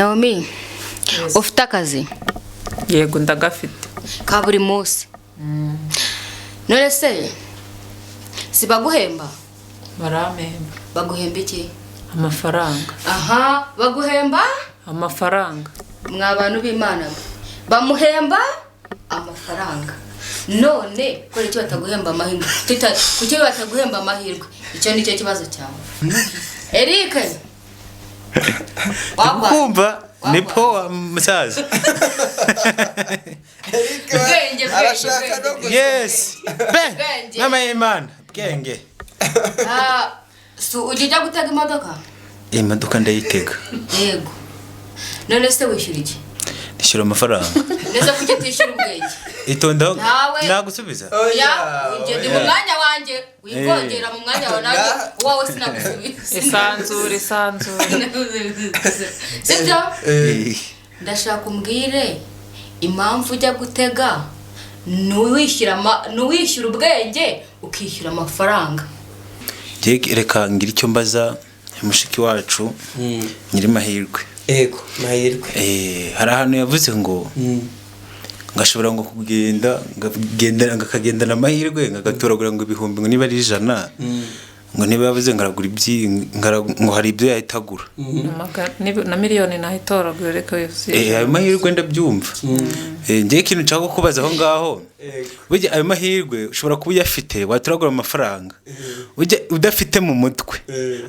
Naomi, ufite akazi? Yego ndagafite. Ka buri munsi. None se si baguhemba? Baramemba. Baguhemba iki? Amafaranga. Aha, baguhemba? Amafaranga. Mwa bantu b'Imana. Bamuhemba amafaranga. None kore cyo bataguhemba amahirwe. Kuki bataguhemba amahirwe? Icyo ni cyo kibazo cyawe. Eric. Kumva ni po musaza. Yes. Mama Imana, bwenge. So ujya gutega imodoka? Imodoka ndayitega. Yego. None se wishyura iki? Nishyura amafaranga. Neza kuki tishyura ubwenge? Itonda nagusubiza. Ya, ugende mu mwanya wanje, wikongera mu mwanya wa nanjye, wawe sinagusubiza. Isanzure. Sibyo? Ndashaka umbwire impamvu ujya gutega nuwishyura ubwenge ukishyura amafaranga. Reka ngira icyo mbaza mushiki wacu nyiri mahirwe. Yego, mahirwe. Hari ahantu yavuze ngo ngashobora ngo ngakagendana amahirwe ngagatoragura ngo ibihumbi ngo niba ari 100 ngo niba yavuze ngaragura ngo hari ibyo yahitagura na miliyoni nahitoragura reka yose. Ayo mahirwe ndabyumva. Ngiye ikintu nshaka kubaza aho ngaho. Burya ayo mahirwe ushobora kuba uyafite waturagura amafaranga. Udafite mu mutwe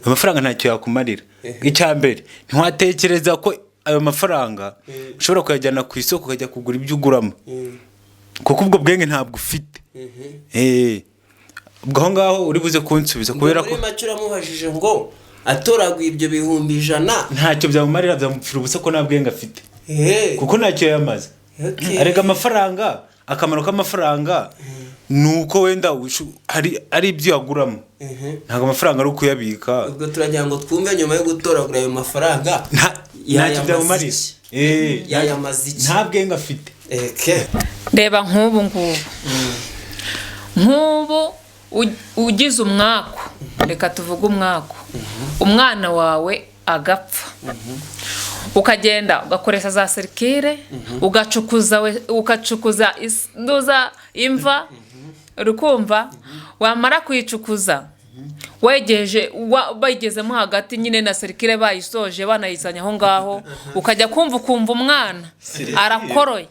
amafaranga ntacyo yakumarira. Icyambere ntiwatekereza ko ayo mafaranga ushobora kuyajyana ku isoko ukajya kugura ibyo uguramo kuko ubwo bwenge ntabwo ufite. Ubwo ngaho uri buze kunsubiza kubera ko macura mubajije ngo atoraguye ibyo bihumbi 100 ntacyo byamumarira byamupfira ubusa ko nta bwenge afite kuko ntacyo yamaze. Arega amafaranga akamaro k'amafaranga nuko wenda ari ibyo yaguramo ntago amafaranga ari kuyabika. Ubwo turagira ngo twumve nyuma yo gutoragura ayo mafaranga ntacyo byamumarira. Yayamaze nta bwenge afite. Reba nk'ubu ugize umwako, reka tuvuge umwako, umwana wawe agapfa, ukagenda ugakoresha za serikire, ugacukuza imva, urukumva, wamara kuyicukuza bayigezemo hagati nyine na serikire bayisoje banayizanya aho ngaho, ukajya kumva umwana arakoroye.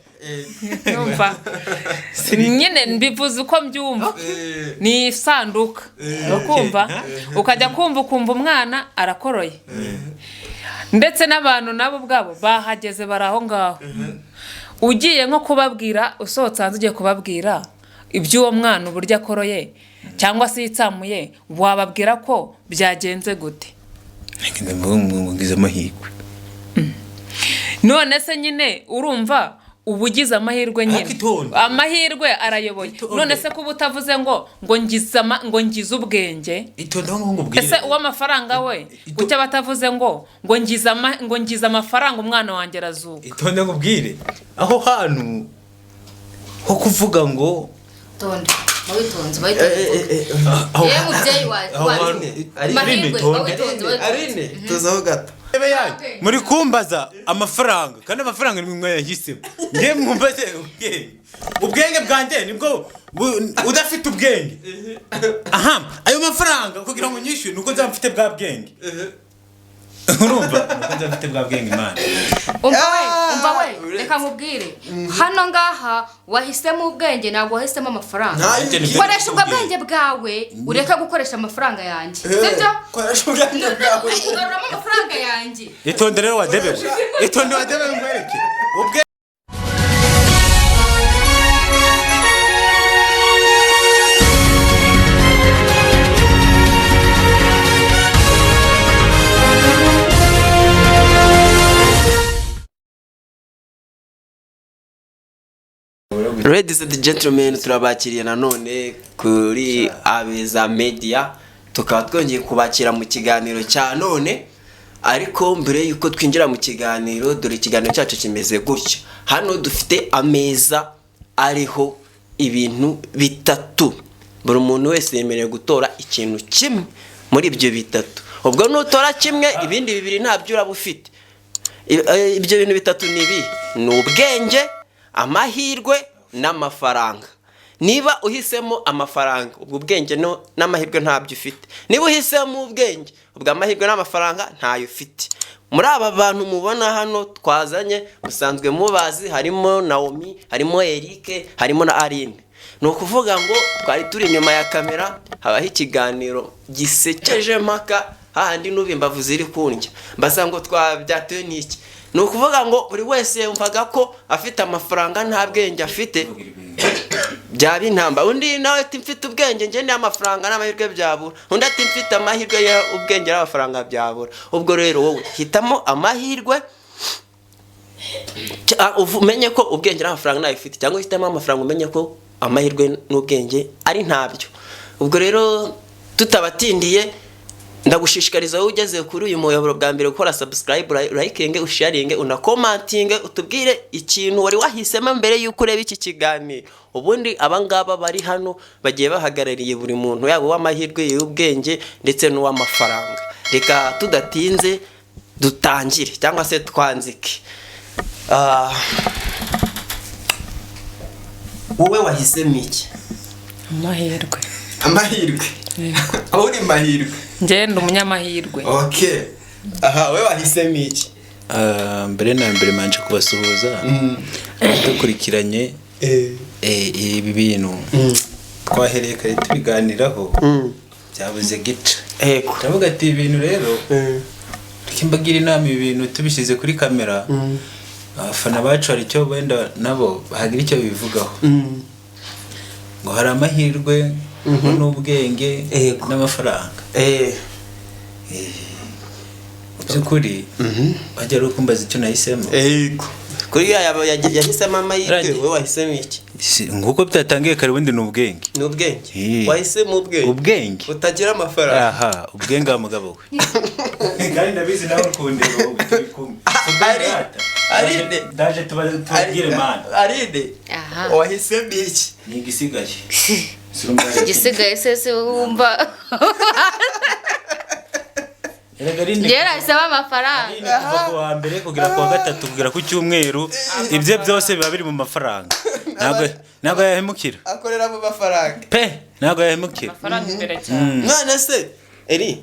Numva nyine mbivuze uko mbyumva ni isanduka ukumva, ukajya kumva umwana arakoroye, ndetse n'abantu nabo ubwabo bahageze baraho ngaho. Ugiye nko kubabwira usohotse hanze ugiye kubabwira iby'uwo mwana uburyo akoroye cyangwa se yitsamuye, wababwira ko byagenze gute? Ngize amahirwe. None se nyine urumva ubugize amahirwe nyine, amahirwe arayoboye. None se kuba utavuze ngo ngize ubwenge, ese uw'amafaranga we gucya batavuze ngo ngize amafaranga umwana wanjye arazuka? Itonde ngubwire aho hantu ho kuvuga ngo tonde witonze mubyeyi Arine tuzaho gato muri kumbaza amafaranga kandi amafaranga ni mwe yahisemo. Ngiye mwumbaze ubwenge bwanjye nibwo udafite ubwenge. Aha, ayo mafaranga kugira ngo nyishyure nuko nzamfite bwa bwenge. Urumva nuko nzamfite bwa bwenge Imana. Umva we reka nkubwire hano ngaha wahisemo ubwenge ntabwo wahisemo amafaranga. Koresha ubwo bwenge bwawe ureka gukoresha amafaranga yanjye, sibyo? Koresha ubwenge bwawe ugaruramo amafaranga yanjye. Itonde rero wadebewe ngwereke ubwe. Ladies and gentlemen, turabakiriye nanone kuri Abeza Media, tukaba twongeye kubakira mu kiganiro cya none. Ariko mbere yuko twinjira mu kiganiro, dore ikiganiro cyacu kimeze gutya. Hano dufite ameza ariho ibintu bitatu, buri muntu wese yemerewe gutora ikintu kimwe muri ibyo bitatu. Ubwo nutora kimwe ibindi bibiri ntabyo uraba ufite. ibyo bintu bitatu nibi ni ubwenge, amahirwe n'amafaranga. Niba uhisemo amafaranga, ubwo ubwenge n'amahirwe ntabyo ufite. Niba uhisemo ubwenge, ubwo amahirwe n'amafaranga ntayo ufite. Muri aba bantu mubona hano twazanye musanzwe mubazi, harimo Naomi, harimo Eric, harimo na Aline. Ni ukuvuga ngo twari turi inyuma ya kamera, habaho ikiganiro gisekeje mpaka hahandi n'ubimbavu ziri kundya. Mbasa ngo twabyatewe n'iki? Ni ukuvuga ngo buri wese yumvaga ko afite amafaranga nta bwenge afite, byaba intamba. Undi nawe ati mfite ubwenge njye n'amafaranga n'amahirwe byabura, undi ati mfite amahirwe ubwenge n'amafaranga byabura. Ubwo rero wowe hitamo amahirwe, umenye ko ubwenge n'amafaranga nayo ufite, cyangwa uhitamo amafaranga umenye ko amahirwe n'ubwenge ari ntabyo. Ubwo rero tutabatindiye, ndagushishikariza wowe ugeze kuri uyu muyoboro bwa mbere gukora subscribe, likinge, usharinge, unakomantinge, utubwire ikintu wari wahisemo mbere y'uko ureba iki kiganiro. Ubundi abangaba bari hano bagiye bahagarariye buri muntu, yaba uw'amahirwe, y'ubwenge ndetse n'uw'amafaranga. Reka tudatinze dutangire cyangwa se twanzike. Wowe wahisemo iki? Amahirwe. Aho uri mahirwe? Ngenda umunyamahirwe. Okay. Wowe wahisemo iki? Mbere na mbere manje kubasuhuza. Dukurikiranye ibi bintu twahereye kare tubiganiraho, byabuze gica. Ndavuga ati ibintu rero kimbagira inama, ibintu tubishyize kuri kamera, abafana bacu hari icyo wenda nabo bahagira icyo bivugaho. Ngo hari amahirwe n'ubwenge n'amafaranga. Byukuri wajya rukumbaza icyo nahisemo. Kuri yahisemo amahirwe, wowe wahisemo iki? Nguko byatangiye kare, ubundi ni ubwenge. Ni ubwenge. Wahisemo ubwenge. Utagira amafaranga. Ubwenge mugabo we. Kandi ndabizi nawe ukundero ubikumwe. Arinde. Daje tubagire mana. Arinde. Wahisemo iki? Ni igisigaye. Igisigaye sese wumva. Yera isaba amafaranga. Kuva wa mbere kugira ku wa gatatu kugira ku cyumweru, ibyo byose biba biri mu mafaranga. Ntabwo yahemukira. Akorera mu mafaranga. Ntabwo yahemukira. Amafaranga imbere cyane. None se Eri,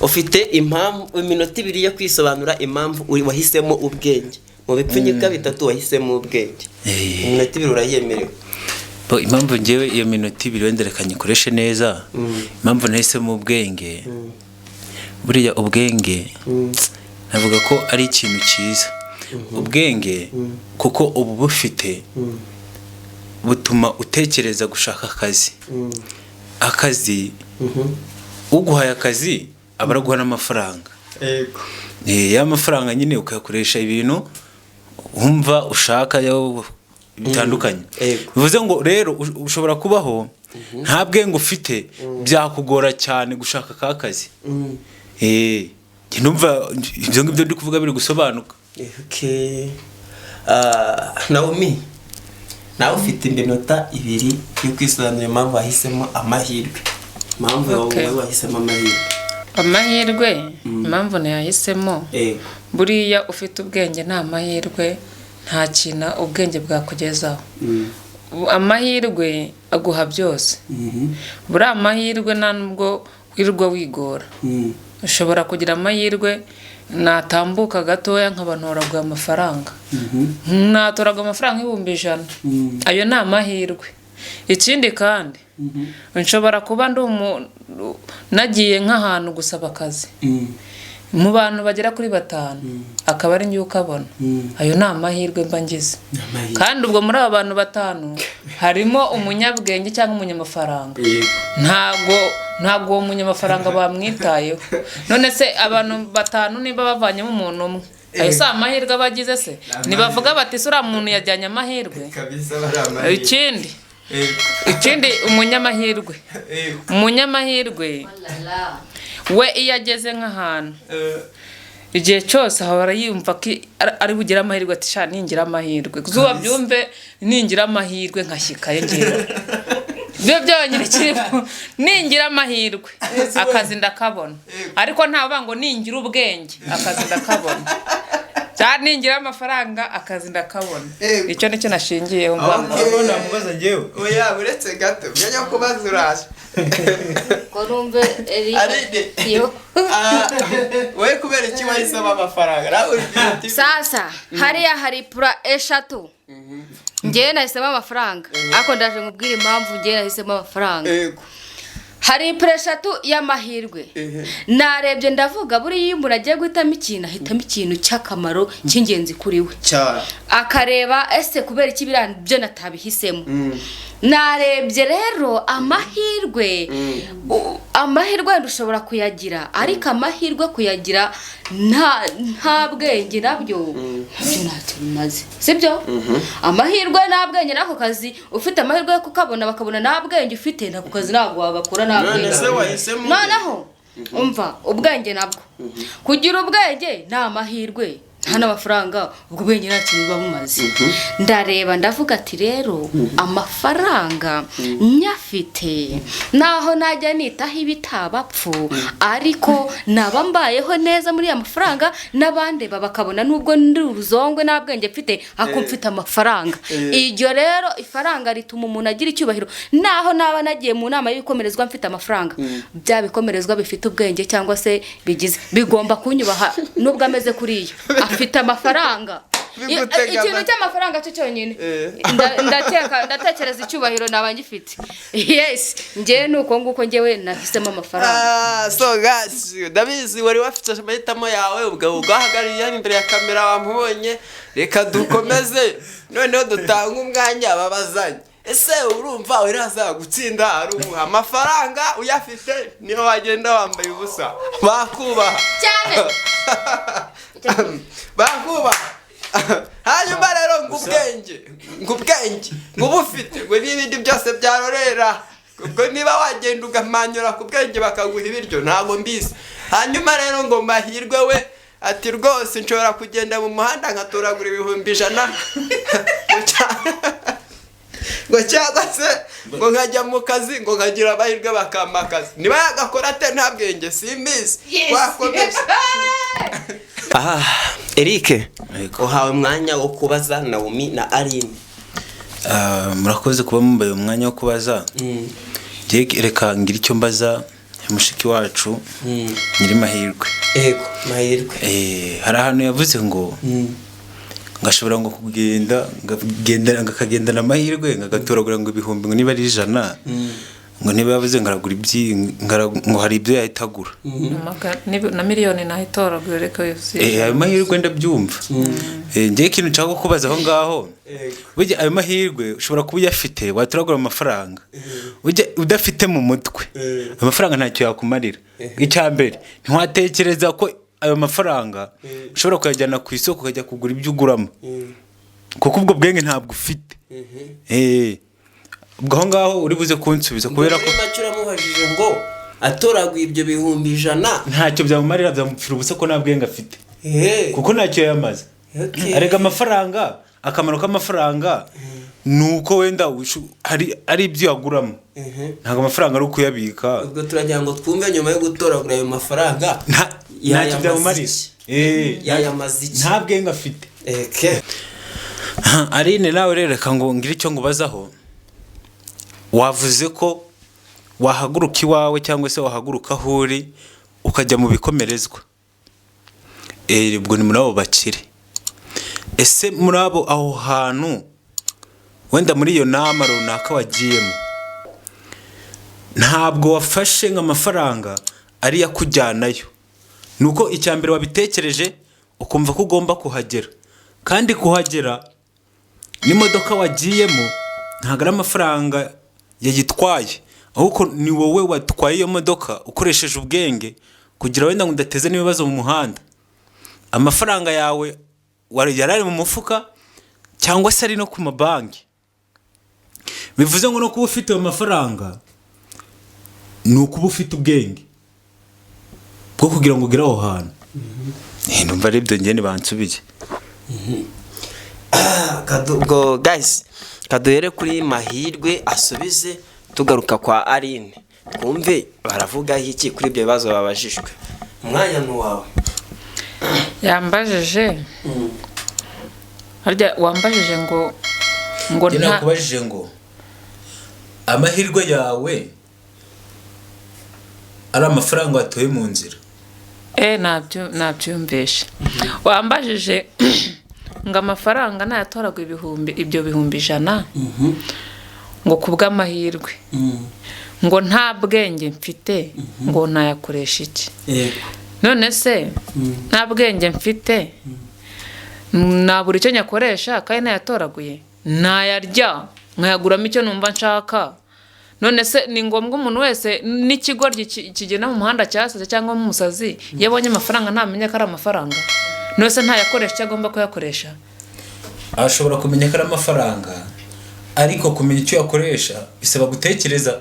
ufite impamvu iminota 2 yo kwisobanura impamvu wahisemo ubwenge. Mu bipfunyika bitatu wahisemo ubwenge. Iminota 2 urayemerewe. Impamvu ngewe iyo minota 2 wenderekanye koreshe neza. Impamvu nahisemo ubwenge. Buriya ubwenge navuga ko ari ikintu cyiza. Ubwenge kuko ubu bufite butuma utekereza gushaka akazi. Uguhaye akazi abaraguha n'amafaranga. Ya mafaranga nyine ukayakoresha ibintu umva ushaka bitandukanye. Bivuze ngo rero ushobora kubaho nta bwenge ufite, byakugora cyane gushaka akazi. Numva ibyo ngibyo ndi kuvuga biri gusobanuka. Naomi, nawe ufite iminota 2 yo kwisobanura impamvu wahisemo amahirwe. Impamvu wowe wahisemo amahirwe. Amahirwe, impamvu nayahisemo. Buriya ufite ubwenge nta mahirwe, nta kintu ubwenge bwakugezaho. Amahirwe aguha byose. Buriya amahirwe nta nubwo wirirwa wigora. Ushobora kugira amahirwe, natambuka gatoya nk'abantoragwa amafaranga. Natoragwa amafaranga 1,100. Ayo ni amahirwe. Ikindi kandi nshobora kuba nagiye nk'ahantu gusaba akazi. Mu bantu bagera kuri 5 akaba ari njye ukabona. Ayo ni amahirwe mba ngize. Kandi ubwo muri aba bantu 5 harimo umunyabwenge cyangwa umunyamafaranga. Ntabwo uwo munyamafaranga bamwitayeho. None se abantu 5 niba bavanyemo umuntu umwe, ayo si amahirwe abagize se? Nibavuga bati sura muntu yajyanye amahirwe. Ikindi umunyamahirwe we iyo ageze nk'ahantu igihe cyose ahora yumva ko ari bugira amahirwe, ati sha ningira amahirwe zuba byumve ningira amahirwe nkashyikaye ngira byo byonyine kirimo ningira amahirwe akazi ndakabona, ariko nta bango ningira ubwenge akazi ndakabona. cyane ningira amafaranga akazi ndakabona Yego. icyo nicyo nashingiyeho Ahubwo namubaza njyewe oya uretse gato byajya kubaza uraje ko numve Arinde. iyo wowe kubera iki wahisemo amafaranga nawe ugira uti sasa hariya hari pura eshatu njyewe nahisemo amafaranga ariko ndaje nkubwire impamvu njyewe nahisemo amafaranga yego hari pura eshatu y'amahirwe narebye ndavuga buriya iyo umuntu agiye guhitamo ikintu ahitamo ikintu cy'akamaro cy'ingenzi kuri we cyane akareba ese kubera iki biriya byo natabihisemo narebye rero amahirwe amahirwe wenda ushobora kuyagira ariko amahirwe kuyagira nta bwenge nabyo ntacyo bimaze sibyo amahirwe nta bwenge n'ako kazi ufite amahirwe yo kukabona bakabona nta bwenge ufite n'ako kazi ntabwo wagakora nta bwenge none se wahisemo noneho umva ubwenge nabwo kugira ubwenge ni amahirwe nta n'amafaranga ubwo ubwenge nta kintu buba bumaze ndareba ndavuga ati rero amafaranga nyafite naho najya nitaho ibitabapfu ariko naba mbayeho neza muri aya mafaranga n'abandi bakabona nubwo ndi uruzongwe nta bwenge mfite ariko mfite amafaranga iryo rero ifaranga rituma umuntu agira icyubahiro naho naba nagiye mu nama y'ibikomerezwa mfite amafaranga bya bikomerezwa bifite ubwenge cyangwa se bigize bigomba kunyubaha nubwo ameze kuriya afite amafaranga ikintu cy'amafaranga cyo cyonyine ndatekereza icyubahiro naba ngifite yes njyewe nuko nguko njyewe nahisemo amafaranga so guys ndabizi wari wafite amahitamo yawe ubwo ugahagarariye hano imbere ya kamera wamubonye reka dukomeze noneho dutanga umwanya babazanye ese urumva uraza gutsinda ari amafaranga uyafite niyo wagenda wambaye ubusa bakubaha cyane bakubaha hanyuma rero ngubwenge ngubufite ngo n'ibindi byose byarorera ubwo niba wagenda ugamanyura ku bwenge bakaguha ibiryo ntabwo mbizi hanyuma rero ngo mahirwe we ati rwose nshobora kugenda mu muhanda nkatoragura 1,100 ngo cyangwa se ngo nkajya mu kazi ngo nkagira amahirwe bakampa akazi niba yagakora ate nta bwenge simbizi wakomeza Eric uhawe umwanya wo kubaza Naomi na Aline murakoze kuba mumbaye umwanya wo kubaza reka ngira icyo mbaza mushiki wacu nyiri mahirwe yego mahirwe hari ahantu yavuze ngo ngashobora ngo ngakagendana amahirwe ngagatoragura ngo 1,000 ngo niba ari 100 ngo niba yavuze ngaragura ngo hari ibyo yahitagura na miliyoni nahitoragura reka yose ayo mahirwe ndabyumva ngiye ikintu nshaka kubaza aho ngaho burya ayo mahirwe ushobora kuba uyafite waturagura amafaranga udafite mu mutwe amafaranga ntacyo yakumarira icyambere ntiwatekereza ko ayo mafaranga ushobora kuyajyana ku isoko ukajya kugura ibyo uguramo kuko ubwo bwenge ntabwo ufite ubwo aho ngaho uri buze kunsubiza kubera ko macura mubajije ngo atoraguye ibyo 1,100 ntacyo byamumarira byamupfira ubusa ko nta bwenge afite kuko ntacyo yamaze arega amafaranga akamaro k'amafaranga nuko wenda ari ibyo yaguramo ntabwo amafaranga ari ukuyabika ubwo turagira ngo twumve nyuma yo gutoragura ayo mafaranga ntacyo byamumarira yayamaze iki nta bwenge afite Aline nawe rero reka ngo ngire icyo ngubazaho wavuze ko wahaguruka iwawe cyangwa se wahaguruka aho uri ukajya mu bikomerezwa ubwo ni muri abo bakire ese muri abo aho hantu wenda muri iyo nama runaka wagiyemo ntabwo wafashe nk'amafaranga ari yakujyanayo nuko icyambere wabitekereje ukumva ko ugomba kuhagera kandi kuhagera n'imodoka wagiyemo ntabwo ari amafaranga yayitwaye ahubwo ni wowe watwaye iyo modoka ukoresheje ubwenge kugira wenda ngo udateze n'ibibazo mu muhanda amafaranga yawe yarari mu mufuka cyangwa se ari no ku mabanki bivuze ngo no kuba ufite ayo mafaranga ni ukuba ufite ubwenge bwo kugira ngo ugere aho hantu numva ari ibyo ngende bansubiye ubwo guys kaduhere kuri mahirwe asubize tugaruka kwa Aline twumve baravuga iki kuri ibyo bibazo babajijwe umwanya ni wawe yambajije harya wambajije ngo nakubajije ngo amahirwe yawe ari amafaranga watoye mu nzira. nabyumvishe. Wambajije ngo amafaranga nayatoraga ibyo bihumbi 100 ngo kubw'amahirwe ngo nta bwenge mfite ngo nayakoresha iki. None se nta bwenge mfite nabura icyo nyakoresha kandi nayatoraguye nayarya nkayaguramo icyo numva nshaka. None se ni ngombwa umuntu wese n'ikigoryi kigena mu muhanda cyasase cyangwa mu musazi yabonye amafaranga ntamenya ko ari amafaranga? None se ntayakoresha icyo agomba kuyakoresha? Ashobora kumenya ko ari amafaranga ariko kumenya icyo yakoresha bisaba gutekereza.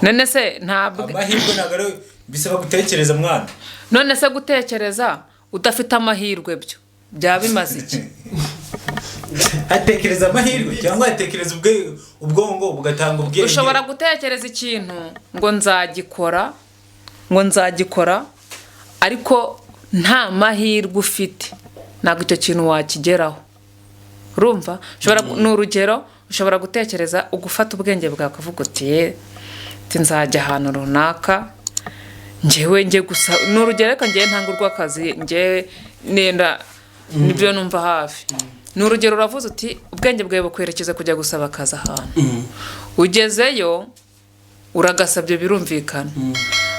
None se amahirwe ntabwo bisaba gutekereza mwana. None se gutekereza udafite amahirwe byo byaba bimaze iki? Atekereza amahirwe cyangwa atekereza ubwongo bugatanga ubwenge. Ushobora gutekereza ikintu ngo nzagikora ariko nta mahirwe ufite ntabwo icyo kintu wakigeraho. Urumva? N'urugero ushobora gutekereza ugufata ubwenge bwawe ukavuga uti nzajya ahantu runaka njye gusa. N'urugero reka njye ntangurwa akazi njye nenda nibyo numva hafi. N'urugero uravuze uti ubwenge bwawe bukwerekeza kujya gusaba akazi ahantu. Ugezeyo uragasabye birumvikana.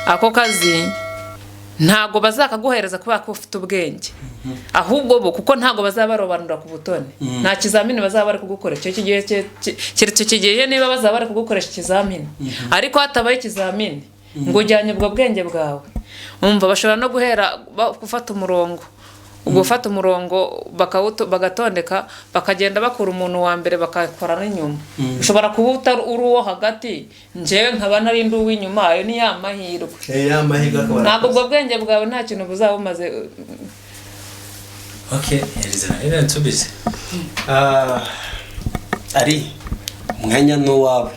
Ako kazi ntago bazakaguhereza kubera ko ufite ubwenge. Ahubwo bo kuko ntago bazabarobanura ku butone. Nta kizamini bazaba bari kugukoresha. Icyo kigiye niba bazaba bari kugukoresha ikizamini. Ariko hatabaye ikizamini ngo ujyanye ubwo bwenge bwawe. Umva bashobora no guhera gufata umurongo. Ugufata umurongo bagatondeka bakagenda bakura umuntu wa mbere bakakora n'inyuma. Ushobora kubuta uri uwo hagati njewe nkaba nari ndi uw'inyuma. Ayo ni ya mahirwe. Ntabwo ubwo bwenge bwawe nta kintu buzaba bumaze. Okay, Elizana nsubize. Ari umwanya n'uwawe.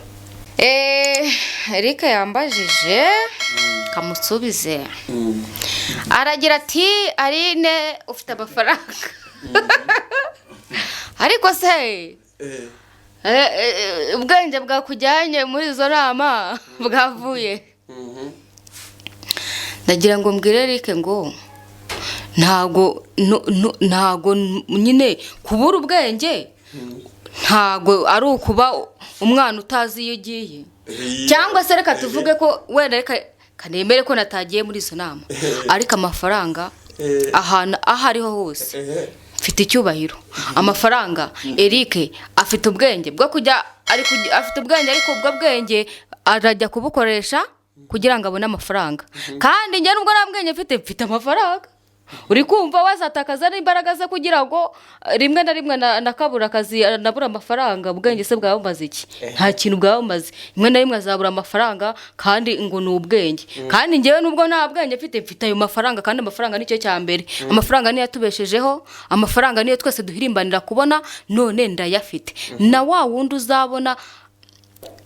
Eric yambajije kamusubize. Aragira ati Aline ufite amafaranga. Ariko se ubwenge bwakujyanye muri izo nama bwavuye. Ndagira ngo mbwire Eric ngo ntago nyine kubura ubwenge ntago ari ukuba umwana utazi iyo ugiye. Cyangwa se reka tuvuge ko wenda reka kanemere ko natagiye muri izo nama ariko amafaranga ahantu ahariho hose mfite icyubahiro. Amafaranga Eric afite ubwenge bwo kujya afite ubwenge ariko ubwo bwenge arajya kubukoresha kugira ngo abone amafaranga. Kandi njye nubwo nta bwenge mfite amafaranga. Uri kumva wazatakaza n'imbaraga ze kugira ngo rimwe na rimwe nakabura akazi nabura amafaranga. Ubwenge se bwawe bumaze iki? Nta kintu bwawe bumaze. Rimwe na rimwe azabura amafaranga kandi ngo ni ubwenge. Kandi njyewe nubwo nta bwenge mfite ayo mafaranga kandi amafaranga nicyo cya mbere. Amafaranga niyo yatubeshejeho, amafaranga niyo twese duhirimbanira kubona. None ndayafite. Na wa wundi uzabona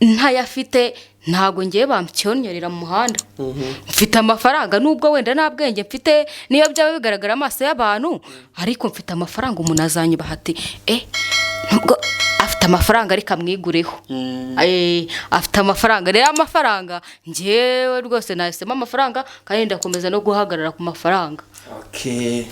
ntayafite ntago ngiye bamcyonyorera mu muhanda. Mfite amafaranga nubwo wenda nta bwenge mfite niyo byaba bigaragara amaso y'abantu ariko mfite amafaranga. Umuntu azanye bahati nubwo afite amafaranga ariko amwigureho. Afite amafaranga. Rero amafaranga ngewe rwose nahisemo amafaranga kandi ndakomeza no guhagarara ku mafaranga. Okay.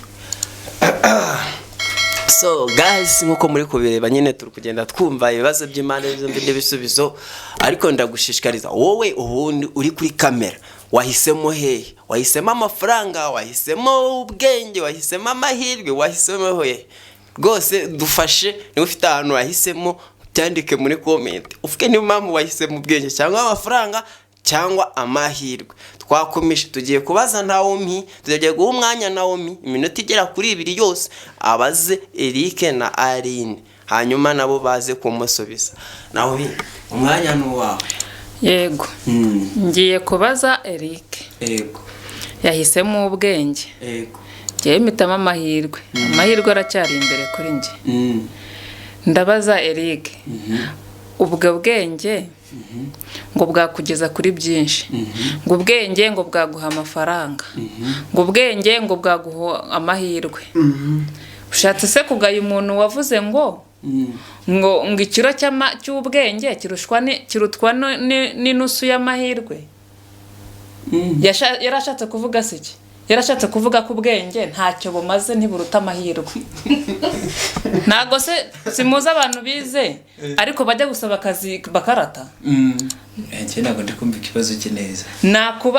So guys, nkuko muri kubireba nyine turi kugenda twumva ibibazo by'imana zombi n'ibisubizo ariko ndagushishikariza wowe ubundi uri kuri kamera wahisemo hehe? Wahisemo amafaranga, wahisemo ubwenge, wahisemo amahirwe, wahisemo hehe? Rwose dufashe niba ufite ahantu wahisemo byandike muri comment uvuge niba mpamvu wahisemo ubwenge cyangwa amafaranga cyangwa amahirwe. Twakomeje tugiye kubaza Naomi, tugiye guha umwanya Naomi iminota igera kuri 2 yose abaze Eric na Aline hanyuma nabo baze kumusubiza. Naomi umwanya n'uwawe. Yego. Ngiye kubaza Eric. Yego. Yahisemo ubwenge. Yego. Ngiye mitamo amahirwe. Amahirwe aracyari imbere kuri nje. Ndabaza Eric. Ubwo bwenge ngo bwakugeza kuri byinshi, ngo ubwenge ngo bwaguha amafaranga, ngo ubwenge ngo bwaguha amahirwe. Ushatse se kugaya umuntu wavuze ngo ikiro cy'ubwenge kirutwa n'inusu y'amahirwe? Yarashatse kuvuga se iki? Yarashatse kuvuga ko ubwenge ntacyo bumaze ntiburuta amahirwe. Ntago se simuza abantu bize ariko bajya gusaba akazi bakarata. Njye ntabwo ndi kumva ikibazo cye neza.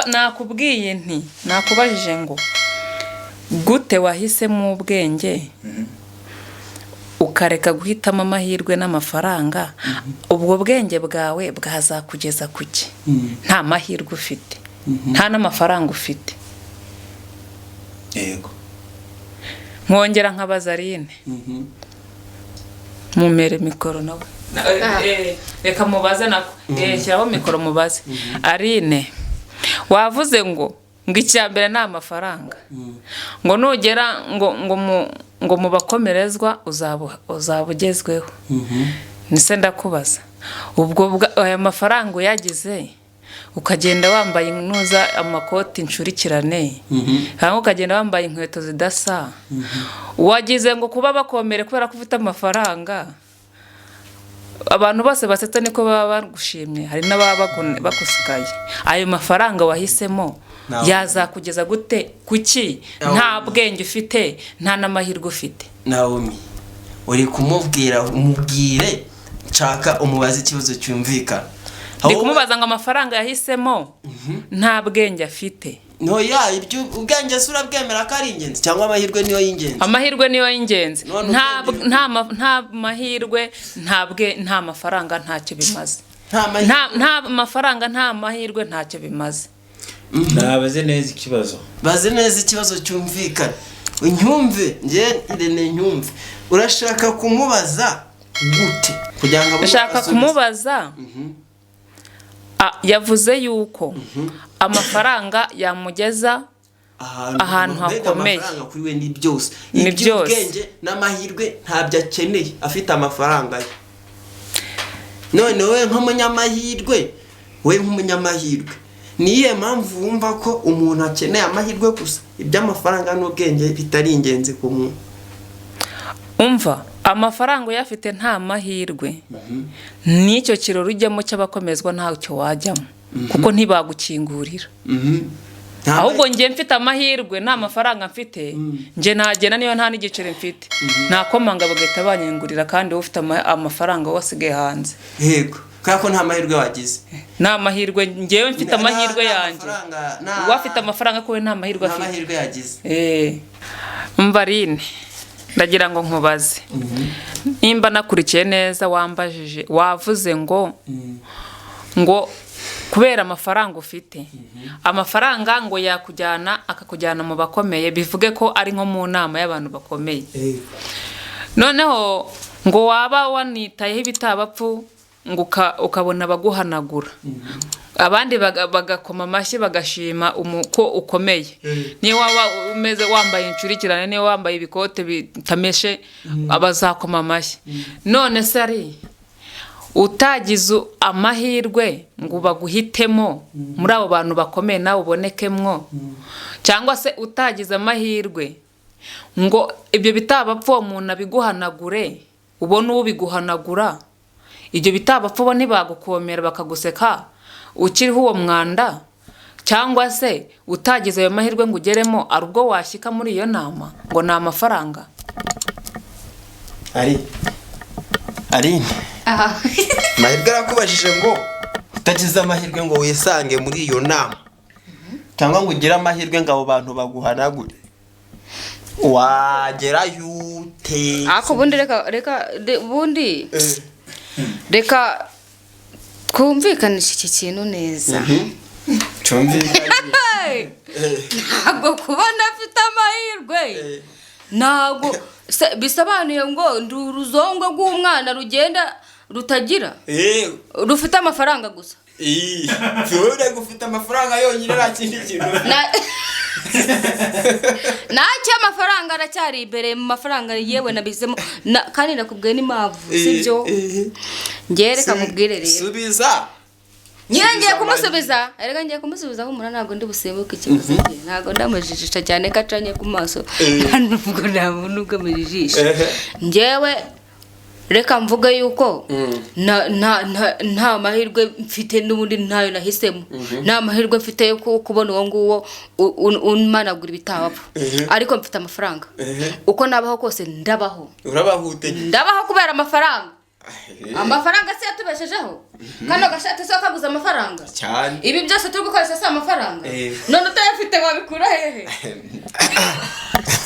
Nakubwiye nti nakubajije ngo gute wahisemo ubwenge ukareka guhitamo amahirwe n'amafaranga, ubwo bwenge bwawe bwazakugeza kuki? Nta mahirwe ufite, nta n'amafaranga ufite. Yego. Mwongera nkabaza Aline. Mumere mikoro nawe. Reka mubaze nako. Shyiraho mikoro mubaze. Aline, wavuze ngo icyambere nta mafaranga. Ngo nugera ngo mu bakomerezwa uzabugezweho. Nise ndakubaza. Ubwo aya mafaranga uyagize ukagenda wambaye intuza amakoti nshurikirane, hanyuma ukagenda wambaye inkweto zidasa, wagize ngo kuba bakomere kubera ko ufite amafaranga, abantu bose basetse niko baba bagushimye, hari n'ababa bakusigaye. Ayo mafaranga wahisemo yazakugeza gute kuki? Nta bwenge ufite, nta n'amahirwe ufite. Naomi, uri kumubwira umubwire nshaka umubaze ikibazo cyumvikana. Ndi kumubaza ngo amafaranga yahisemo nta bwenge afite. No ya ibyo ubwenge sura bwemera ko ari ingenzi cyangwa amahirwe niyo y'ingenzi? Amahirwe niyo y'ingenzi. Nta mahirwe, nta mafaranga ntacyo bimaze. Nta mafaranga nta mahirwe ntacyo bimaze. Nabaze neza ikibazo. Baze neza ikibazo cyumvikana. Unyumve, nje Irene nyumve. Urashaka kumubaza gute? Kugira ngo ushaka kumubaza yavuze yuko amafaranga yamugeza ahantu hakomeye. Amafaranga kuri we ni byose. Iby'ubwenge n'amahirwe ntabyo akeneye, afite amafaranga ye. None we nk'umunyamahirwe, niye mpamvu wumva ko umuntu akeneye amahirwe gusa, iby'amafaranga n'ubwenge bitari ingenzi ku muntu? Umva, amafaranga uyafite nta mahirwe, n'icyo kiroro ujyamo cy'abakomezwa ntacyo wajyamo, kuko ntibagukingurira. Ahubwo ngiye mfite amahirwe nta mafaranga mfite, nje nagena niyo nta n'igiceri mfite, nakomanga bagahita banyingurira, kandi ufite amafaranga wasigaye hanze. Yego, kako nta mahirwe wagize. Nta mahirwe, ngewe mfite amahirwe yanjye. Wafite amafaranga ko we nta mahirwe afite. Nta mahirwe yagize. Umva Aline, ndagira ngo nkubaze. Nimba nakurikiye neza wambajije, wavuze ngo kubera amafaranga ufite, amafaranga ngo akakujyana mu bakomeye, bivuge ko ari nko mu nama y'abantu bakomeye. Noneho ngo waba wanitayeho ibitabapfu ngo ukabona abaguhanagura, abandi bagakoma amashyi bagashima ko ukomeye. Niyo waba umeze wambaye inshurikirane, niyo wambaye ibikote bitameshe, abazakoma amashyi. None se ari utagize amahirwe ngo baguhitemo muri abo bantu bakomeye nawe ubonekemwo, cyangwa se utagize amahirwe ngo ibyo bitabapfu umuntu abiguhanagure, ubone ubiguhanagura, ibyo bitabapfu bo ntibagukomera bakaguseka ukiriho uwo mwanda, cyangwa se utagize ayo mahirwe ngo ugeremo, ari ubwo washyika muri iyo nama ngo ni amafaranga? Aline, mahirwe arakubajije ngo utagize amahirwe ngo wisange muri iyo nama, cyangwa ngo ugire amahirwe ngo abo bantu baguhanagure, wagerayo ute? Ako reka twumvikanisha iki kintu neza. Ntabwo kubona afite amahirwe, ntabwo bisobanuye ngo ndi uruzongo rw'umwana rugenda rutagira, rufite amafaranga gusa. Fure gufite amafaranga yonyine nta kindi kintu. Nacyo amafaranga aracyari imbere mu mafaranga yewe nabizemo, kandi nakubwiye n'impamvu, sibyo? Ngereka mubwire rero. Subiza. ngiye kumusubiza erega ngiye kumusubiza aho umuntu ntabwo ndi busimbuke ikibazo cye ntabwo ndamujijisha cyane kacanye ku maso nubwo ntabona ubwo amujijisha njyewe reka mvuge yuko nta mahirwe mfite n'ubundi ntayo nahisemo nta mahirwe mfite yo kubona uwo nguwo unmanagura ibitabo ariko mfite amafaranga uko nabaho kose ndabaho ndabaho kubera amafaranga amafaranga se yatubeshejeho kano gashati so kaguza amafaranga cyane ibi byose turi gukoresha se amafaranga none utayafite wabikura hehe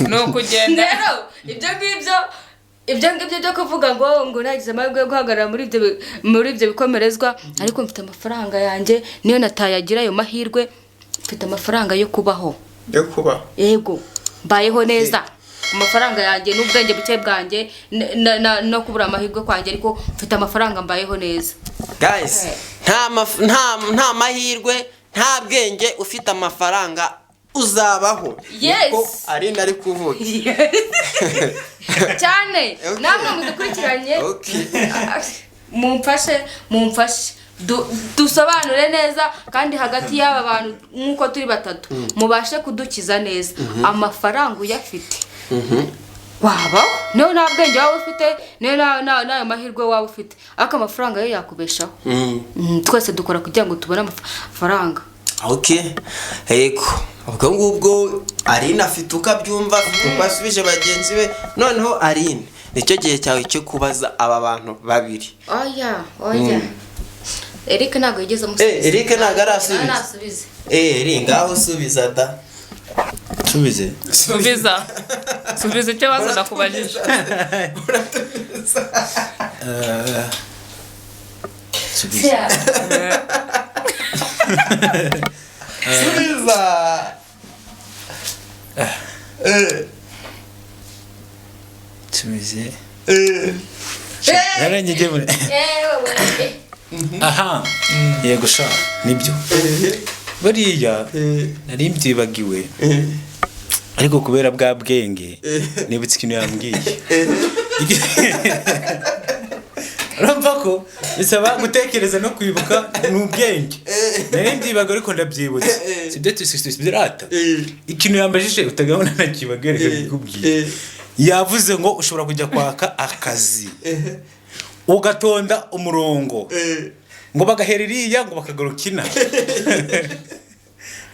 no kugenda rero ibyo ngibyo byo kuvuga ngo nagize amahirwe yo guhagarara muri ibyo bikomerezwa ariko mfite amafaranga yanjye niyo natayagira ayo mahirwe mfite amafaranga yo kubaho yego mbayeho neza amafaranga yanjye n'ubwenge buke bwanjye no kubura amahirwe kwanjye ariko mfite amafaranga mbayeho neza guys nta mahirwe nta bwenge ufite amafaranga uzabaho yes ari nari kuvuga cyane namwe mudukurikiranye mumfashe dusobanure neza kandi hagati y'aba bantu nk'uko turi batatu mubashe kudukiza neza amafaranga uyafite waba niyo nta bwenge waba ufite niyo nayo mahirwe waba ufite ariko amafaranga yo yakubeshaho twese dukora kugira ngo tubone amafaranga yego ubwo ngubwo Aline afite ukabyumva uko asubije bagenzi be noneho Aline nicyo gihe cyawe cyo kubaza aba bantu babiri oya Eric ntago yigeze musubiza Eric ntago arasubiza Eric ngaho subiza da subiza icyo baza nakubajije subize narangije muri aha yego sha nibyo buriya nari mbyibagiwe ariko kubera bwa bwenge nibutse ikintu yambwiye urumva ko bisaba gutekereza no kwibuka n'ubwenge nari mbyibaga ariko ndabyibutse sibyo tusibirata ikintu yambajije utagabona nakibagere kubwiye yavuze ngo ushobora kujya kwaka akazi ugatonda umurongo ngo bagaheririya ngo bakagarukina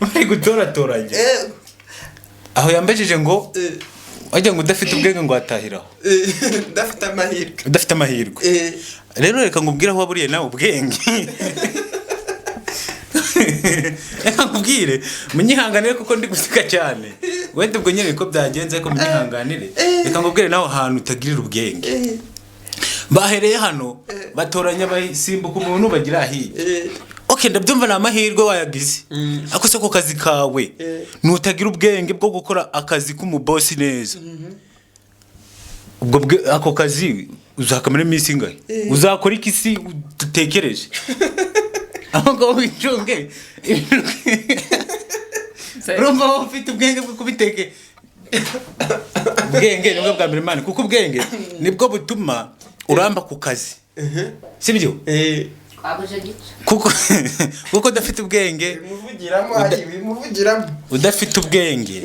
bari gutoratoranya aho yambajije ngo wajya ngo udafite ubwenge ngo watahiraho udafite amahirwe rero reka ngubwire aho waburiye nawe ubwenge reka nkubwire munyihanganire kuko ndi guseka cyane wenda ubwo nyine ko byagenze ko munyihanganire reka ngubwire nawe ahantu utagirira ubwenge bahereye hano batoranya basimbuka umuntu bagira ahiye ndabyumva na mahirwe wayagize ako se ko kazi kawe nutagira ubwenge bwo gukora akazi k'umubosi neza ubwo ako kazi uzakamara iminsi ingahe uzakora iki si dutekereje aho ngo wicunge urumva ufite ubwenge bwo kubiteke ubwenge nibwo bwa mbere mani kuko ubwenge nibwo butuma uramba ku kazi sibyo kuko udafite ubwenge udafite ubwenge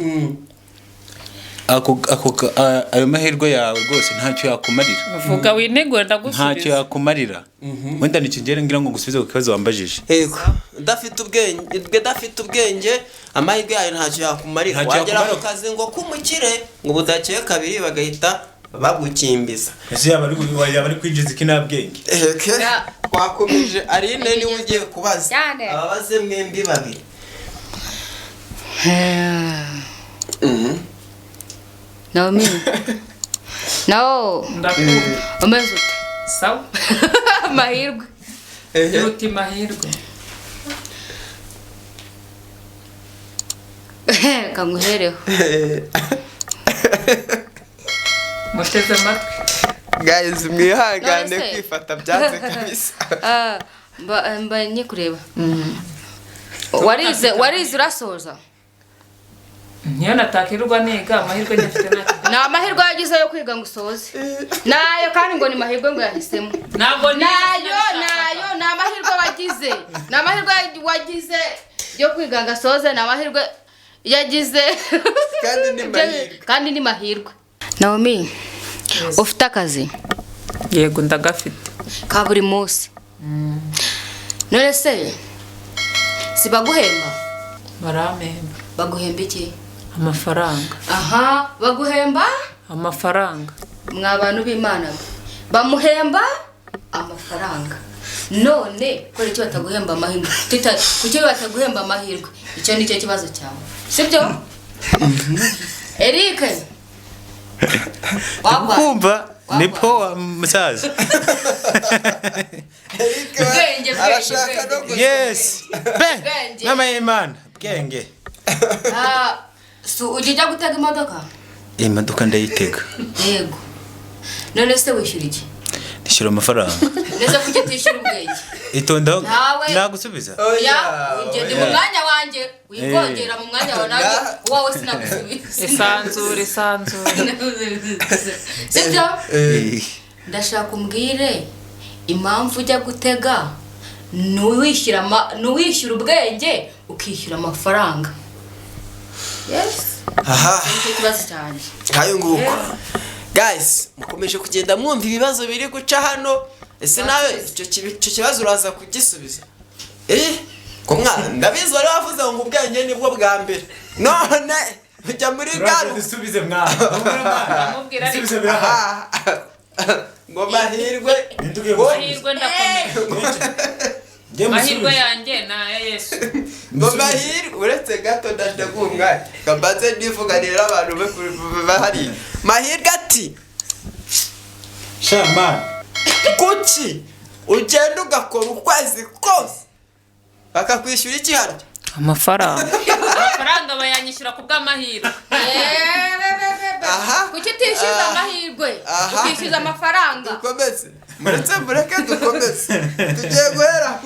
ayo mahirwe yawe rwose ntacyo yakumarira vuga winegura ndagusubiza ntacyo yakumarira wenda nicyo ngere ngira ngo gusubize ku kibazo wambajije yego udafite ubwenge amahirwe yawe ntacyo yakumarira wagera ku kazi ngo kumukire ngo budakeye kabiri bagahita bagukimbiza ese yaba ari kwinjiza iki nta bwenge twakomeje Aline niwe ugiye kubaza ababaze mwembi babiri Naomi umeze ute sawa mahirwe yuti mahirwe kanguhereho muteze amatwi guys mwihangane kwifata byanze kabisa mba nyikureba warize urasoza niyo natakirwa niga amahirwe nyafite ni amahirwe yagize yo kwiga ngo usoze nayo kandi ngo ni mahirwe ngo yahisemo ntabwo nayo ni amahirwe wagize asoze ni amahirwe wagize yo kwiga ngo asoze ni amahirwe yagize kandi ni mahirwe. Naomi ufite akazi? Yego ndagafite ka buri munsi. None se si baguhemba? barampemba. Baguhemba iki? Amafaranga. Aha, baguhemba Amafaranga. mwa bantu b'Imana bamuhemba amafaranga. None kora icyo bataguhemba amahirwe kuki bataguhemba amahirwe? Icyo nicyo kibazo cyawe, sibyo? Eric kumva ni poa musaza. Bwenge, arashaka no bwenge. Yes Bwenge. mama y'Imana bwenge. So ujya gutega imodoka? Imodoka ndayitega. Yego. None se wishyura iki? Ndishyura amafaranga. Neza kuki tishyura ubwenge? Itonda Nawe. nagusubiza. Ya, ugende mu mwanya wanjye, wivogera mu mwanya wawe nawe wowe sinagusubiza. Isanzure. Sibyo? Ndashaka umbwire impamvu ujya gutega nuwishyura ubwenge ukishyura amafaranga. Yes. aha Nicyo kibazo cyane. kayo nguko guys mukomeje kugenda mwumva ibibazo biri guca hano. Ese nawe icyo kibazo uraza kugisubiza? Ko mwana ndabizi wari wavuze ngo ubwenge nibwo bwa mbere, none ujya muri garu Dusubize mwana. Amubwira ariko Dusubize mwana. ngo mahirwe mahirwe ndakomeye. Mahirwe yanjye na ya Yesu. ngo mahirwe uretse gato ndashaka kumwanya kambaze nivuganira abantu bahari. Mahirwe ati Shaman. kuki ugenda ugakora ukwezi kose bakakwishyura iki hano? Amafaranga bayanyishyura ku bw'amahirwe. Aha Kuki utishyuza amahirwe ukishyuza amafaranga? dukomeze mureke dukomeze. Tugiye guhera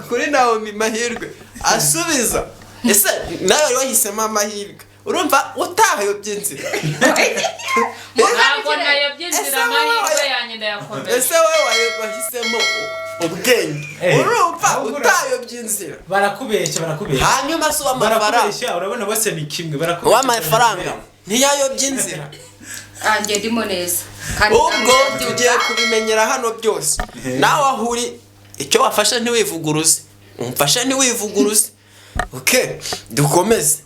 kuri Naomi mahirwe asubiza. Ese nawe wari wahisemo amahirwe, urumva utahayobye inzira? Ntabwo nayobye inzira, amahirwe yanjye ndayakomeza. Ese wowe wahisemo ubwenge, urumva utayobye inzira? Barakubeshya. Hanyuma se w'amafaranga, Barakubeshya, urabona bose ni kimwe. Barakubeshya. w'amafaranga ntiyayobye inzira. Anjye ndimo neza. Ubwo tugiye kubimenyera hano byose. Nawe ahuri icyo wafasha ntiwivuguruze, umfasha ntiwivuguruze. Okay, dukomeze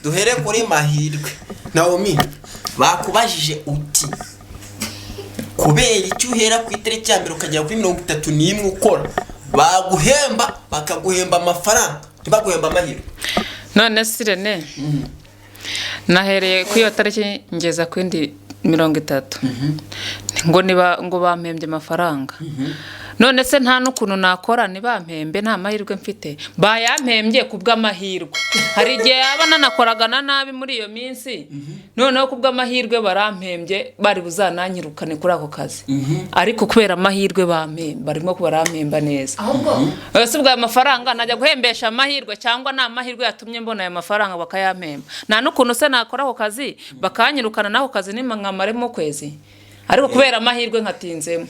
duhere kuri mahirwe. Naomi bakubajije uti kubera icyo uhera ku itariki ya mbere ukagera kuri 31 ukora baguhemba bakaguhemba amafaranga ntibaguhemba amahirwe? None Sirene nahereye ku iyo tariki ngeza ku indi 30 ngo bampembye amafaranga. None se nta n'ukuntu nakora nibampembe nta mahirwe mfite? Bayampembye ku bw'amahirwe. Hari igihe yaba nanakoragana nabi muri iyo minsi, noneho ku bw'amahirwe barampembye bari buzananyirukane kuri ako kazi. Ariko kubera amahirwe bampemba, barimo barampemba neza. Ahubwo ese ubwo amafaranga najya guhembesha amahirwe cyangwa nta mahirwe yatumye mbona ayo mafaranga bakayampemba? Nta n'ukuntu se nakora ako kazi bakanyirukana n'ako kazi nimankamaremo kwezi, ariko kubera amahirwe nkatinzemo.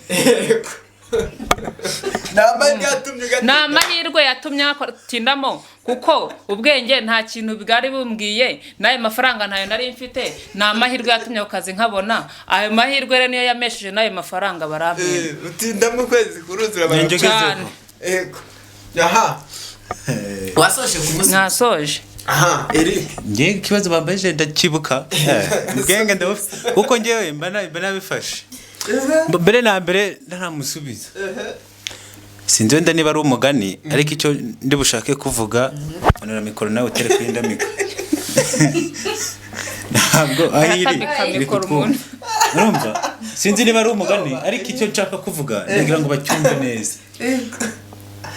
Nta mahirwe yatumye atindamo, kuko ubwenge nta kintu bwari bumbwiye, n'ayo mafaranga ntayo nari mfite. Nta mahirwe yatumye ako kazi nkabona. Ayo mahirwe rero niyo yamesheje n'ayo mafaranga barampemba. Utindamo kwezi kuruzura cyane. Ego. Aha. Wasoje kumusi? Nasoje. Aha, Eric. Ngiye ikibazo bambaje ndakibuka. Ubwenge ndabufite kuko ngewe mba nabifashe. Mbere na mbere ntaramusubiza. Sinzi wenda niba ari umugani, ariko icyo ndi bushake kuvuga manura mikoro nawe utere kwinda mikoro. Ntabwo ahiri mikoro. Urumva? Sinzi niba ari umugani, ariko icyo nshaka kuvuga ndagira ngo bacyumve neza.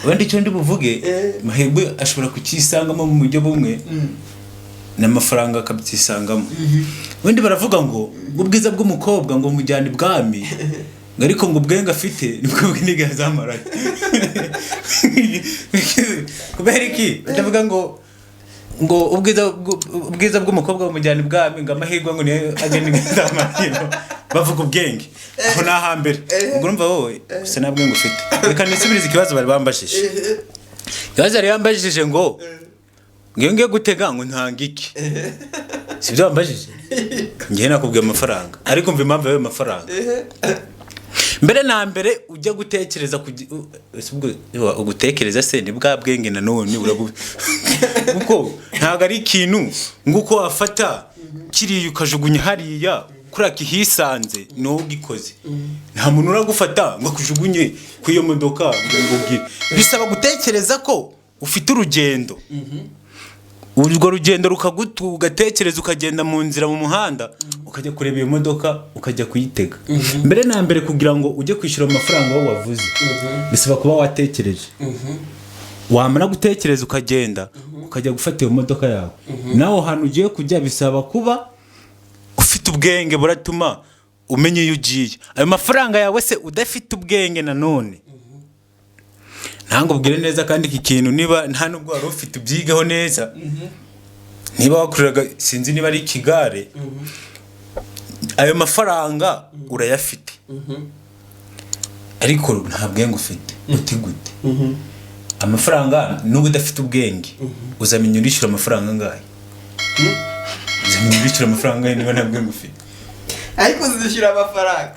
Wenda icyo ndi buvuge mahirwe ashobora kukisangamo mu buryo bumwe n'amafaranga akabyisangamo. Wenda baravuga ngo ubwiza bw'umukobwa ngo mujyane ibwami, ariko ngo ubwenge afite nibwo bw'iniga zamara. Kubera iki ndavuga ngo ubwiza bw'umukobwa bumujyana ibwami, ngo amahirwe ngo niyo agenda zamara. Bavuga ubwenge aho nahambere. Ubwo urumva wowe gusa nta bwenge ufite. Reka nisubirize ikibazo bari bambashije. yaza rero yambajije ngo ngiye gutega ngo ntanga iki sibyo wambajije ngiye nakubwiye amafaranga ariko mva impamvu yawe mafaranga mbere na mbere ujya gutekereza ugutekereza se ni bwa bwenge nanone kuko ntago ari ikintu nguko wafata kiriya ukajugunya hariya kuri kihisanze no ugikoze nta muntu uragufata ngo akujugunye ku iyo modoka ngo bisaba gutekereza ko ufite urugendo urwo rugendo rukagutugatekereza ukagenda mu nzira mu muhanda ukajya kureba iyo modoka ukajya kuyitega mbere na mbere kugira ngo ujye kwishyura amafaranga wowe wavuze bisaba kuba watekereje wamara gutekereza ukagenda ukajya gufata iyo modoka yawe naho hantu ugiye kujya bisaba kuba ufite ubwenge buratuma umenya iyo ugiye ayo mafaranga yawe se udafite ubwenge nanone ntango ubwire neza kandi iki kintu niba nta nubwo wari ufite ubyigaho neza niba wakoreraga sinzi niba ari Kigare ayo mafaranga urayafite ariko nta bwenge ufite gute amafaranga nubwo udafite ubwenge uzamenya urishyura amafaranga angahe uzamenya urishyura amafaranga angahe niba nta bwenge ufite ariko uzishyura amafaranga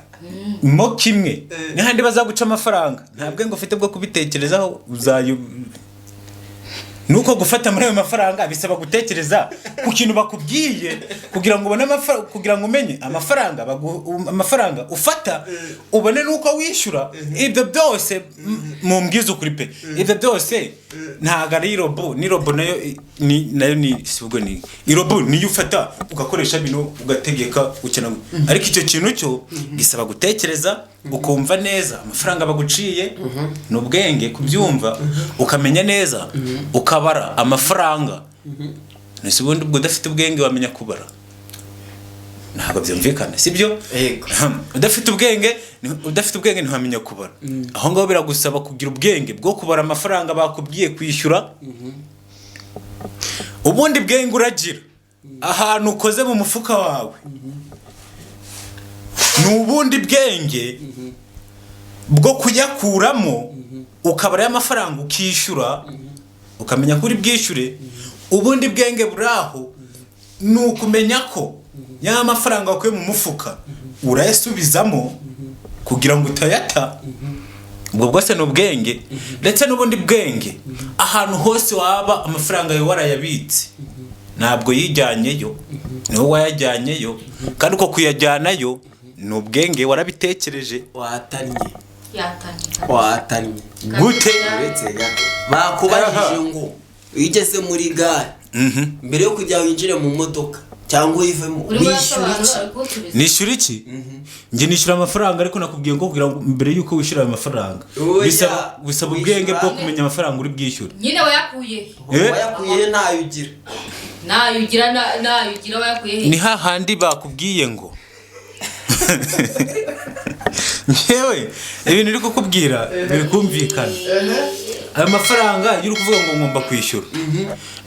mo kimwe n'ahandi bazaguca amafaranga nta bwenge ufite bwo kubitekerezaho nuko gufata muri ayo mafaranga bisaba gutekereza ku kintu bakubwiye kugira ngo ubone kugira ngo umenye amafaranga ufata ubone nuko wishyura ibyo byose mu mbwizo kuri pe ibyo byose ntago ari robo ni robo nayo ni sibwo ni robo niyo ufata ugakoresha bino ugategeka ukena ariko icyo kintu cyo gisaba gutekereza ukumva neza amafaranga baguciye n'ubwenge kubyumva ukamenya neza ukabara amafaranga nese ubundi ubwo udafite ubwenge wamenya kubara ntabwo byumvikana sibyo udafite ubwenge ntiwamenya kubara aho ngaho biragusaba kugira ubwenge bwo kubara amafaranga bakubwiye kwishyura ubundi bwenge uragira ahantu ukoze mu mufuka wawe n'ubundi bwenge bwo kuyakuramo ukabara y'amafaranga ukishyura ukamenya kuri bwishyure ubundi bwenge buraho nukumenya ko ya mafaranga wakuye mu mufuka urayasubizamo kugira ngo utayata ubwo bwose n'ubwenge ndetse n'ubundi bwenge ahantu hose waba amafaranga yawe warayabitse ntabwo yijyanyeyo niho wayajyanyeyo kandi uko kuyajyanayo n'ubwenge warabitekereje watanye gute uretse gato bakubajije ngo wigeze muri gare mbere yo kujya winjire mu modoka cyangwa uyivemo nishyura iki njye nishyura amafaranga ariko nakubwiye ngo kugira ngo mbere yuko wishyura ayo mafaranga bisaba ubwenge bwo kumenya amafaranga uri bwishyure nyine wayakuye nayo ugira wayakuye ni hahandi bakubwiye ngo nyewe ibintu uri kukubwira biri kumvikana ayo mafaranga yuri kuvuga ngo ngomba kwishyura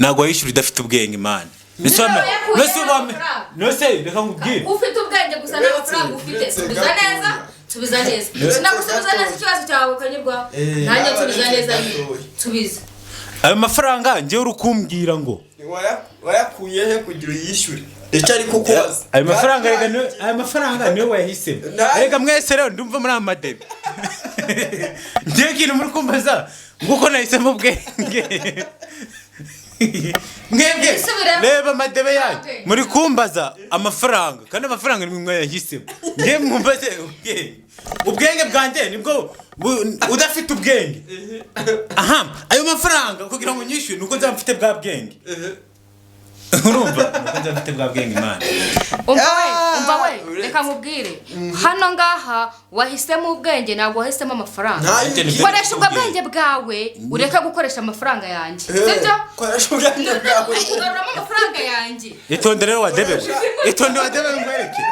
ntabwo wayishyura udafite ubwenge imana nose reka nkubwire ufite ubwenge gusa n'amafaranga ufite subiza neza sinagusubiza neza ikibazo cyawe ukanyurwa nanjye nsubiza neza nsubiza ayo mafaranga njyewe uri kumbwira ngo wayakuye he kugira uyishyure icyo ari kukubaza ayo mafaranga niyo wayahisemo reka mwese rero ndumva muri amadebe ngiye kintu muri kumbaza nguko nahisemo ubwenge mwebwe reba amadebe yanyu muri kumbaza amafaranga kandi amafaranga nimwe mwayahisemo ngiye mwumbaze ubwenge bwanjye nibwo udafite ubwenge ayo mafaranga kugira ngo nyishyure nuko nzaba mfite bwa bwenge urumva nuko nzaba mfite bwa bwenge imana umva we reka nkubwire hano ngaha wahisemo ubwenge ntabwo wahisemo amafaranga koresha ubwo bwenge bwawe ureke gukoresha amafaranga yanjye sibyo koresha ubwenge bwawe ugaruramo amafaranga yanjye itonde rero wadebe ngwereke